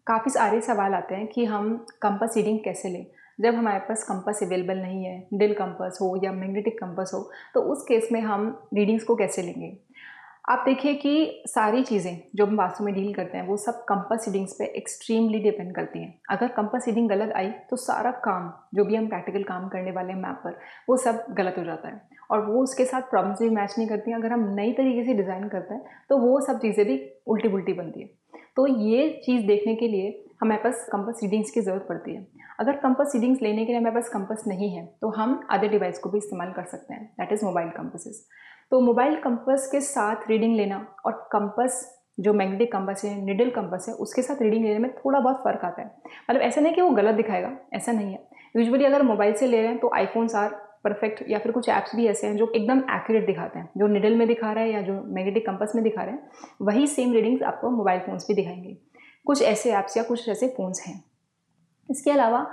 काफ़ी सारे सवाल आते हैं कि हम कंपास रीडिंग कैसे लें। जब हमारे पास कंपास अवेलेबल नहीं है, निडल कंपास हो या मैग्नेटिक कंपास हो, तो उस केस में हम रीडिंग्स को कैसे लेंगे। आप देखिए कि सारी चीज़ें जो हम वास्तु में डील करते हैं वो सब कंपास रीडिंग्स पे एक्सट्रीमली डिपेंड करती हैं। अगर कंपास रीडिंग गलत आई तो सारा काम जो भी हम प्रैक्टिकल काम करने वाले हैं मैप पर, वो सब गलत हो जाता है और वो उसके साथ प्रॉब्लम्स भी मैच नहीं करती हैं। अगर हम नई तरीके से डिज़ाइन करते हैं तो वो सब चीज़ें भी उल्टी पुल्टी बनती है। तो ये चीज़ देखने के लिए हमारे पास कंपास रीडिंग्स की ज़रूरत पड़ती है। अगर कंपास रीडिंग्स लेने के लिए हमारे पास कंपास नहीं है तो हम अदर डिवाइस को भी इस्तेमाल कर सकते हैं, दैट इज़ मोबाइल कंपासेस। तो मोबाइल कंपास के साथ रीडिंग लेना और कंपास जो मैग्नेटिक कंपास है, निडल कंपास है, उसके साथ रीडिंग लेने में थोड़ा बहुत फ़र्क आता है। मतलब ऐसा नहीं कि वो गलत दिखाएगा, ऐसा नहीं है। यूजुअली अगर मोबाइल से ले रहे हैं तो आईफोन्स आर परफेक्ट, या फिर कुछ ऐप्स भी ऐसे हैं जो एकदम एक्यूरेट दिखाते हैं। जो निडल में दिखा रहा है या जो मैग्नेटिक कंपास में दिखा रहे हैं, वही सेम रीडिंग्स आपको मोबाइल फ़ोन्स भी दिखाएंगे। कुछ ऐसे ऐप्स या कुछ ऐसे फ़ोन्स हैं। इसके अलावा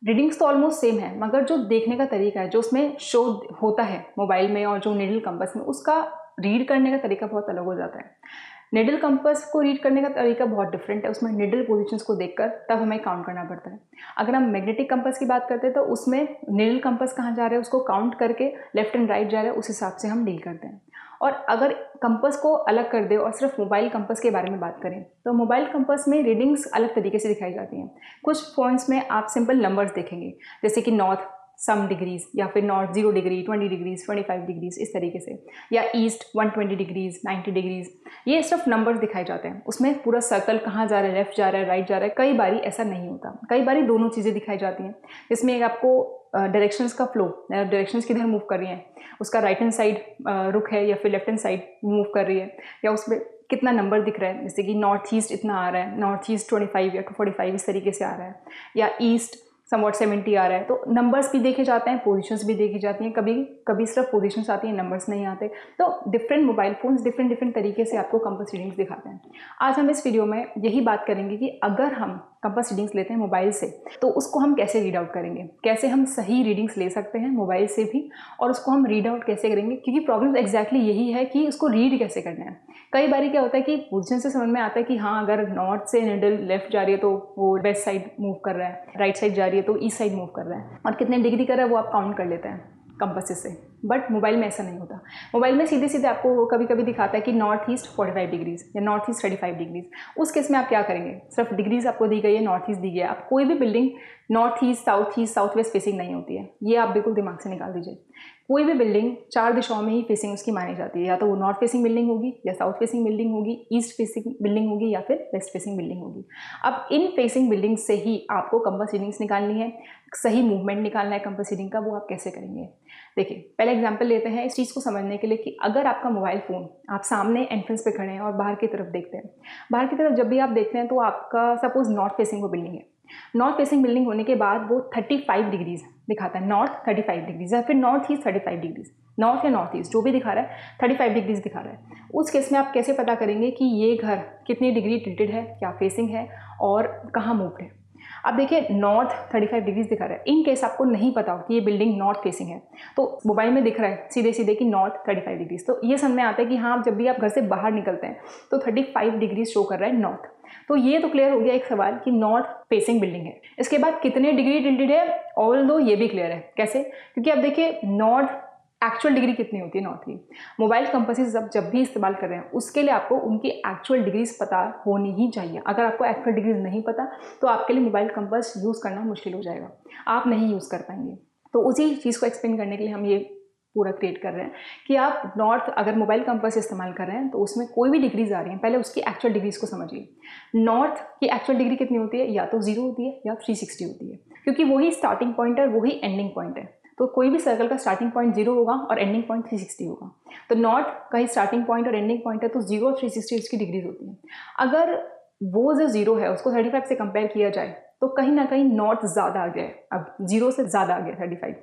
रीडिंग्स तो ऑलमोस्ट सेम है, मगर जो देखने का तरीका है, जो उसमें शो होता है मोबाइल में और जो निडल कंपास में, उसका रीड करने का तरीका बहुत अलग हो जाता है। निडल कंपास को रीड करने का तरीका बहुत डिफरेंट है। उसमें निडल पोजीशंस को देखकर तब हमें काउंट करना पड़ता है। अगर हम मैग्नेटिक कंपास की बात करते हैं तो उसमें निडल कंपास कहाँ जा रहा है उसको काउंट करके लेफ्ट एंड राइट जा रहा है, उस हिसाब से हम डील करते हैं। और अगर कंपास को अलग कर दे और सिर्फ मोबाइल कंपास के बारे में बात करें तो मोबाइल कंपास में रीडिंग्स अलग तरीके से दिखाई जाती हैं। कुछ पॉइंट्स में आप सिंपल नंबर्स देखेंगे, जैसे कि नॉर्थ सम डिग्रीज, या फिर नॉर्थ 0 डिग्री, 20 डिग्रीज, 25 डिग्रीज, इस तरीके से, या ईस्ट 120 डिग्रीज, 90 डिग्रीज। ये सिर्फ नंबर्स दिखाए जाते हैं। उसमें पूरा सर्कल कहाँ जा रहा है, लेफ्ट जा रहा है, राइट जा रहा है, कई बारी ऐसा नहीं होता। कई बारी दोनों चीज़ें दिखाई जाती हैं, जिसमें आपको डायरेक्शंस का फ्लो, डायरेक्शंस किधर मूव कर रही हैं, उसका राइट हैंड साइड रुख है या फिर लेफ्ट हैंड साइड मूव कर रही है, या उसमें कितना नंबर दिख रहा है, जैसे कि नॉर्थ ईस्ट इतना आ रहा है, नॉर्थ ईस्ट 25 या 45 इस तरीके से आ रहा है, या ईस्ट समवॉट 70 आ रहा है। तो नंबर्स भी देखे जाते हैं, पोजीशंस भी देखी जाती हैं। कभी कभी सिर्फ पोजीशंस आती हैं, नंबर्स नहीं आते। तो डिफरेंट मोबाइल फोन्स डिफरेंट तरीके से आपको कंपास रीडिंग्स दिखाते हैं। आज हम इस वीडियो में यही बात करेंगे कि अगर हम कंपास रीडिंग्स लेते हैं मोबाइल से तो उसको हम कैसे रीड आउट करेंगे, कैसे हम सही रीडिंग्स ले सकते हैं मोबाइल से भी, और उसको हम रीड आउट कैसे करेंगे। क्योंकि प्रॉब्लम एग्जैक्टली यही है कि उसको रीड कैसे करना है। कई बार क्या होता है कि पोजीशन से समझ में आता है कि हाँ, अगर नॉर्थ से निडल लेफ्ट जा रही है तो वो वेस्ट साइड मूव कर रहा है, राइट साइड जा रही है तो ईस्ट साइड मूव कर रहा है, और कितने डिग्री कर रहा है वो आप काउंट कर लेते हैं कंपास से। बट मोबाइल में ऐसा नहीं होता। मोबाइल में सीधे सीधे आपको कभी कभी दिखाता है कि नॉर्थ ईस्ट 45 डिग्रीज या नॉर्थ ईस्ट 35 डिग्रीज। उस केस में आप क्या करेंगे, सिर्फ डिग्रीज आपको दी गई है, नॉर्थ ईस्ट दी गई है। आप कोई भी building north east, south west facing नहीं होती है, ये आप बिल्कुल दिमाग से निकाल दीजिए। कोई भी बिल्डिंग 4 दिशाओं में ही फेसिंग उसकी मानी जाती है, या तो वो नॉर्थ फेसिंग बिल्डिंग होगी, या साउथ फेसिंग बिल्डिंग होगी, ईस्ट फेसिंग बिल्डिंग होगी, या फिर वेस्ट फेसिंग बिल्डिंग होगी। अब इन फेसिंग बिल्डिंग से ही आपको कंपास रीडिंग्स निकालनी है, सही मूवमेंट निकालना है कंपास रीडिंग का। वो आप कैसे करेंगे, देखिए पहले एग्जांपल लेते हैं इस चीज़ को समझने के लिए कि अगर आपका मोबाइल फ़ोन, आप सामने एंट्रेंस पे खड़े हैं और बाहर की तरफ देखते हैं। बाहर की तरफ जब भी आप देखते हैं तो आपका सपोज नॉर्थ फेसिंग वो बिल्डिंग है। नॉर्थ फेसिंग बिल्डिंग होने के बाद वो 35 डिग्रीज दिखाता है, नॉर्थ 35 डिग्रीज, या फिर नॉर्थ ईस्ट 35 डिग्रीज, नॉर्थ या नॉर्थ ईस्ट जो भी दिखा रहा है 35 डिग्रीज दिखा रहा है। उस केस में आप कैसे पता करेंगे कि ये घर कितनी डिग्री टिल्टेड है, क्या फेसिंग है और कहाँ मूव्ड है। अब देखिए नॉर्थ 35 डिग्रीज दिखा रहा है। इन केस आपको नहीं पता हो कि ये बिल्डिंग नॉर्थ फेसिंग है, तो मोबाइल में दिख रहा है सीधे सीधे कि नॉर्थ 35 डिग्रीज, तो ये समझ में आता है कि हाँ, जब भी आप घर से बाहर निकलते हैं तो 35 डिग्रीज शो कर रहा है नॉर्थ। तो ये तो क्लियर हो गया एक सवाल कि नॉर्थ फेसिंग बिल्डिंग है। इसके बाद कितने डिग्री टिल्टेड है, ऑल्दो ये भी क्लियर है। कैसे, क्योंकि अब देखिए नॉर्थ एक्चुअल डिग्री कितनी होती है नॉर्थ की। मोबाइल कंपासेस जब भी इस्तेमाल कर रहे हैं उसके लिए आपको उनकी एक्चुअल डिग्रीज पता होनी ही चाहिए। अगर आपको एक्चुअल डिग्रीज नहीं पता तो आपके लिए मोबाइल कंपास यूज़ करना मुश्किल हो जाएगा, आप नहीं यूज़ कर पाएंगे। तो उसी चीज़ को एक्सप्लेन करने के लिए हम ये पूरा क्रिएट कर रहे हैं कि आप नॉर्थ अगर मोबाइल कंपास इस्तेमाल कर रहे हैं तो उसमें कोई भी डिग्रीज आ रही हैं, पहले उसकी एक्चुअल डिग्रीज को समझिए। नॉर्थ की एक्चुअल डिग्री कितनी होती है, या तो 0 होती है या 360 होती है, क्योंकि वही स्टार्टिंग पॉइंट है, वही एंडिंग पॉइंट है। तो कोई भी सर्कल का स्टार्टिंग पॉइंट 0 होगा और एंडिंग पॉइंट 360 होगा। तो नॉर्थ का ही स्टार्टिंग पॉइंट और एंडिंग पॉइंट है, तो 0 और 360 इसकी डिग्रीज होती हैं। अगर वो जो 0 है उसको 35 से कंपेयर किया जाए तो कहीं ना कहीं नॉर्थ ज़्यादा आ गया है, अब 0 से ज़्यादा आ गया 35।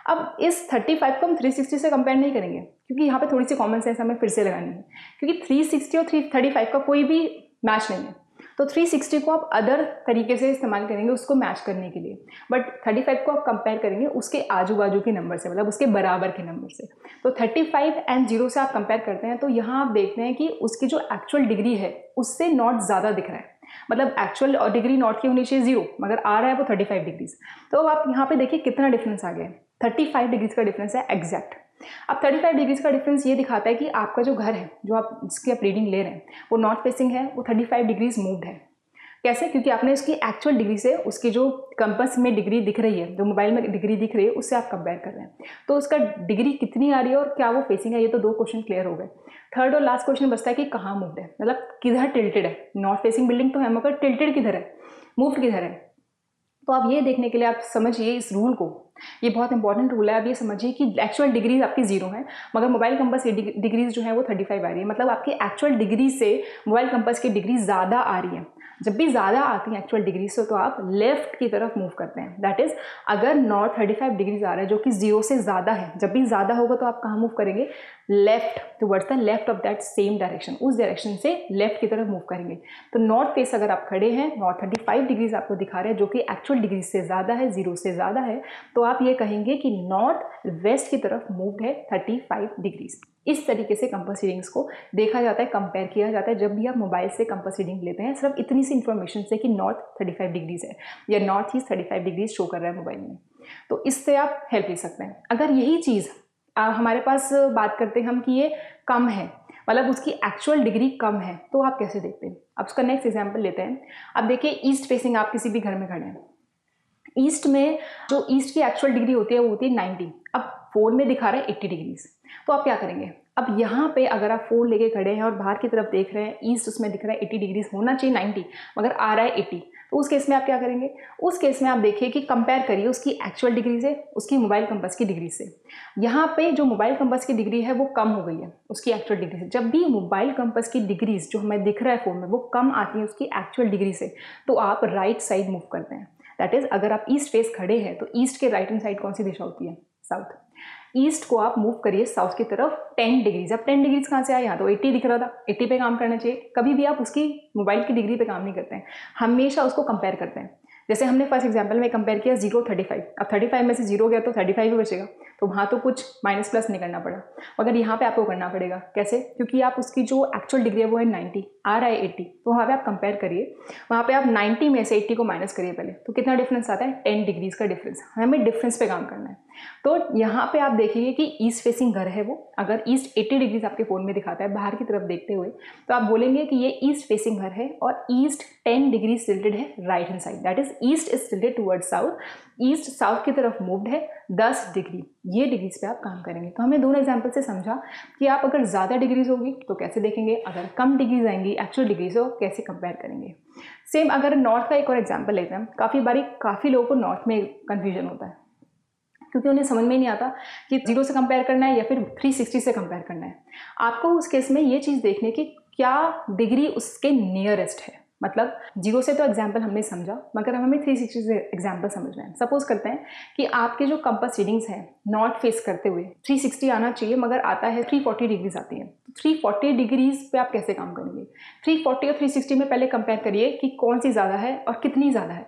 अब इस 35 को हम 360 से कंपेयर नहीं करेंगे, क्योंकि यहाँ पे थोड़ी सी कॉमन सेंस हमें फिर से लगानी है, क्योंकि 360 और 35 का कोई भी मैच नहीं है। तो 360 को आप अदर तरीके से इस्तेमाल करेंगे उसको मैच करने के लिए, बट 35 को आप कंपेयर करेंगे उसके आजू बाजू के नंबर से, मतलब उसके बराबर के नंबर से। तो 35 एंड 0 से आप कंपेयर करते हैं तो यहाँ आप देखते हैं कि उसकी जो एक्चुअल डिग्री है उससे नॉर्थ ज़्यादा दिख रहा है। मतलब एक्चुअल डिग्री नॉर्थ की होनी चाहिए 0, मगर आ रहा है वो 35 डिग्रीज। तो अब आप यहाँ पे देखिए कितना डिफरेंस आ गया, 35 डिग्रीज का डिफरेंस है एग्जैक्ट। अब 35 डिग्रीज का डिफरेंस ये दिखाता है कि आपका जो घर है, जो आप जिसकी आप रीडिंग ले रहे हैं, वो नॉर्थ फेसिंग है, वो 35 डिग्रीज मूव्ड है। कैसे? क्योंकि आपने उसकी एक्चुअल डिग्री से उसकी जो कंपास में डिग्री दिख रही है, जो मोबाइल में डिग्री दिख रही है, उससे आप कंपेयर कर रहे हैं। तो उसका डिग्री कितनी आ रही है और क्या वो फेसिंग है, ये तो 2 क्वेश्चन क्लियर हो गए। थर्ड और लास्ट क्वेश्चन बचता है कि कहाँ मूव्ड है, मतलब किधर टिल्टेड है। नॉर्थ फेसिंग बिल्डिंग तो है, मगर टिल्टेड किधर है, मूव्ड किधर है। तो आप ये देखने के लिए आप समझिए इस रूल को, ये बहुत इंपॉर्टेंट रूल है। आप ये समझिए कि एक्चुअल डिग्रीज आपकी 0 है, मगर मोबाइल कंपास की डिग्रीज जो है वो 35 आ रही है। मतलब आपकी एक्चुअल डिग्री से मोबाइल कंपास की डिग्री ज़्यादा आ रही है। जब भी ज़्यादा आती है एक्चुअल डिग्री से, तो आप लेफ्ट की तरफ मूव करते हैं। दैट इज, अगर नॉर्थ 35 डिग्रीज आ रहा है जो कि 0 से ज़्यादा है, जब भी ज़्यादा होगा तो आप कहाँ मूव करेंगे, left, towards the left of that same direction, उस डायरेक्शन से लेफ्ट की तरफ मूव करेंगे। तो नॉर्थ फेस अगर आप खड़े हैं, नॉर्थ 35 डिग्रीज आपको दिखा रहे हैं जो कि एक्चुअल डिग्री से ज़्यादा है, 0 से ज़्यादा है, तो आप ये कहेंगे कि नॉर्थ वेस्ट की तरफ मूव्ड है 35 डिग्रीज। इस तरीके से कंपास रीडिंग्स को देखा जाता है, कंपेयर किया जाता है जब भी आप मोबाइल से कंपास रीडिंग लेते हैं, सिर्फ इतनी सी इन्फॉर्मेशन से कि नॉर्थ 35 डिग्रीज है या नॉर्थ ईस्ट 35 डिग्रीज शो कर रहा है मोबाइल में। तो इससे आप हेल्प ले सकते हैं। अगर यही चीज़ हमारे पास बात करते हैं हम कि ये कम है, मतलब उसकी एक्चुअल डिग्री कम है, तो आप कैसे देखते हैं। अब उसका नेक्स्ट एग्जाम्पल लेते हैं। अब देखिए ईस्ट फेसिंग आप किसी भी घर में खड़े हैं, ईस्ट में जो ईस्ट की एक्चुअल डिग्री होती है वो होती है 90। अब फोन में दिखा रहा है 80 डिग्रीज, तो आप क्या करेंगे। अब यहाँ पे अगर आप फोन लेके खड़े हैं और बाहर की तरफ देख रहे हैं, ईस्ट उसमें दिख रहा है 80 डिग्रीज, होना चाहिए 90, मगर आ रहा है 80, तो उस केस में आप क्या करेंगे। उस केस में आप देखिए कि कंपेयर करिए उसकी एक्चुअल डिग्री से उसकी मोबाइल कंपास की डिग्री से। यहाँ पे जो मोबाइल कंपास की डिग्री है वो कम हो गई है उसकी एक्चुअल डिग्री से। जब भी मोबाइल कंपास की डिग्रीज जो हमें दिख रहा है फोन में वो कम आती है उसकी एक्चुअल डिग्री से, तो आप राइट साइड मूव करते हैं। दैट इज, अगर आप ईस्ट फेस खड़े हैं तो ईस्ट के राइट हैंड साइड कौन सी दिशा होती है, साउथ। ईस्ट को आप मूव करिए साउथ की तरफ 10 डिग्रीज। अब 10 डिग्रीज कहाँ से आया, यहाँ तो 80 दिख रहा था, 80 पे काम करना चाहिए। कभी भी आप उसकी मोबाइल की डिग्री पे काम नहीं करते हैं, हमेशा उसको कंपेयर करते हैं। जैसे हमने फर्स्ट एग्जाम्पल में कंपेयर किया 0 35, अब 35 में से 0 गया तो 35 ही बचेगा, तो वहाँ तो कुछ माइनस प्लस नहीं करना पड़ा, मगर यहाँ पे आपको करना पड़ेगा। कैसे? क्योंकि आप उसकी जो एक्चुअल डिग्री है वो है 90, आ रहा है 80, तो वहाँ पे आप कंपेयर करिए, वहाँ पे आप 90 में से 80 को माइनस करिए पहले, तो कितना डिफरेंस आता है, 10 डिग्रीज का डिफरेंस। हमें डिफरेंस पे काम करना है। तो यहाँ पे आप देखिए कि ईस्ट फेसिंग घर है वो, अगर ईस्ट 80 डिग्रीज आपके फोन में दिखाता है बाहर की तरफ देखते हुए, तो आप बोलेंगे कि ये ईस्ट फेसिंग घर है और ईस्ट 10 डिग्रीज टिल्टेड है right hand side. That is, east is tilted towards south, east south की तरफ मूव्ड है 10 डिग्री। ये डिग्रीज पे आप काम करेंगे। तो हमने दोनों एग्जाम्पल से समझा कि आप अगर ज़्यादा डिग्रीज होगी तो कैसे देखेंगे, अगर कम डिग्रीज आएंगी एक्चुअल डिग्री से, कैसे कंपेयर करेंगे। सेम अगर नॉर्थ का एक और एग्जाम्पल लेते हैं, काफ़ी लोगों को नॉर्थ में कन्फ्यूजन होता है, क्योंकि उन्हें समझ में नहीं आता कि 0 से कंपेयर करना है या फिर 360 से कंपेयर करना है। आपको उस केस में ये चीज़ देखने की क्या डिग्री उसके नियरेस्ट है। मतलब 0 से तो एग्जाम्पल हमने समझा, मगर हमें 360 से एग्जाम्पल समझना है। सपोज करते हैं कि आपके जो कंपास रीडिंग्स हैं नॉर्थ फेस करते हुए 360 आना चाहिए, मगर आता है 340 डिग्रीज आती है। तो 340 डिग्रीज पे आप कैसे काम करेंगे। 340 और 360 में पहले कंपेयर करिए कि कौन सी ज़्यादा है और कितनी ज़्यादा है।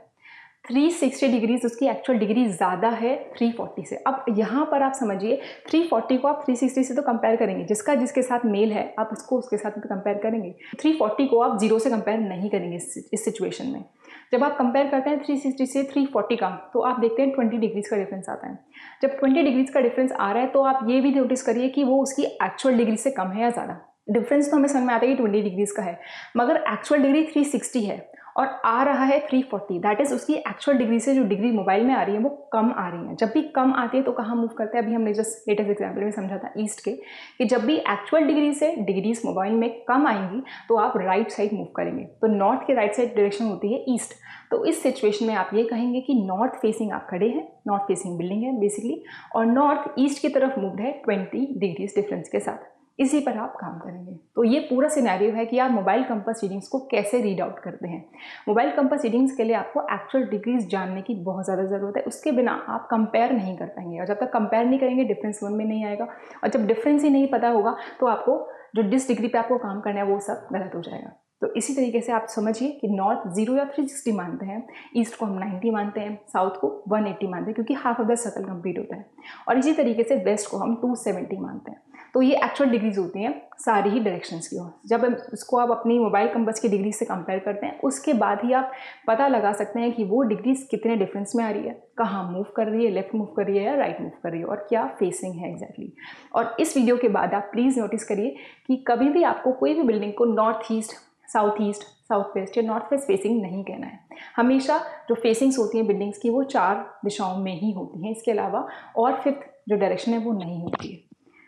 360 डिग्रीज उसकी एक्चुअल डिग्री ज़्यादा है 340 से। अब यहाँ पर आप समझिए 340 को आप 360 से तो कंपेयर करेंगे, जिसका जिसके साथ मेल है आप उसको उसके साथ तो कंपेयर करेंगे। 340 को आप 0 से कंपेयर नहीं करेंगे इस सिचुएशन में। जब आप कंपेयर करते हैं 360 से 340 का, तो आप देखते हैं 20 डिग्रीज का डिफरेंस आता है। जब 20 डिग्रीज का डिफरेंस आ रहा है तो आप ये भी नोटिस करिए कि वो उसकी एक्चुअल डिग्री से कम है या ज़्यादा। डिफरेंस तो हमें समझ में आता है कि 20 डिग्रीज का है, मगर एक्चुअल डिग्री 360 है और आ रहा है 340। दैट इज, उसकी एक्चुअल डिग्री से जो डिग्री मोबाइल में आ रही है वो कम आ रही है। जब भी कम आती है तो कहाँ मूव करते हैं, अभी हमने जस्ट लेटेस्ट एग्जाम्पल में समझा था ईस्ट के, कि जब भी एक्चुअल डिग्री से डिग्रीज मोबाइल में कम आएंगी तो आप राइट साइड मूव करेंगे। तो नॉर्थ के राइट साइड डायरेक्शन होती है ईस्ट। तो इस सिचुएशन में आप ये कहेंगे कि नॉर्थ फेसिंग आप खड़े हैं, नॉर्थ फेसिंग बिल्डिंग है बेसिकली, और नॉर्थ ईस्ट की तरफ मूव्ड है 20 डिग्रीज डिफरेंस के साथ। इसी पर आप काम करेंगे। तो ये पूरा सिनेरियो है कि आप मोबाइल कंपास रीडिंग्स को कैसे रीड आउट करते हैं। मोबाइल कंपास रीडिंग्स के लिए आपको एक्चुअल डिग्रीज जानने की बहुत ज़्यादा ज़रूरत है। उसके बिना आप कंपेयर नहीं कर पाएंगे, और जब तक कंपेयर नहीं करेंगे डिफरेंस मन में नहीं आएगा, और जब डिफरेंस ही नहीं पता होगा तो आपको जो जिस डिग्री पे आपको काम करना है वो सब गलत हो जाएगा। तो इसी तरीके से आप समझिए कि नॉर्थ 0 या 360 मानते हैं, ईस्ट को हम 90 मानते हैं, साउथ को 180 मानते हैं क्योंकि half of the circle complete होता है, और इसी तरीके से वेस्ट को हम 270 मानते हैं। तो ये एक्चुअल डिग्रीज होती हैं सारी ही डायरेक्शंस की। जब इसको आप अपनी मोबाइल कंपास की डिग्री से कंपेयर करते हैं, उसके बाद ही आप पता लगा सकते हैं कि वो डिग्रीज कितने डिफरेंस में आ रही है, कहाँ मूव कर रही है, लेफ्ट मूव कर रही है या राइट मूव कर रही है, और क्या फेसिंग है एग्जैक्टली। और इस वीडियो के बाद आप प्लीज़ नोटिस करिए कि कभी भी आपको कोई भी बिल्डिंग को नॉर्थ ईस्ट, साउथ वेस्ट या नॉर्थ वेस्ट फेसिंग नहीं कहना है। हमेशा जो फेसिंग्स होती हैं बिल्डिंग्स की वो 4 दिशाओं में ही होती हैं, इसके अलावा और फिफ्थ जो डायरेक्शन है वो नहीं होती है।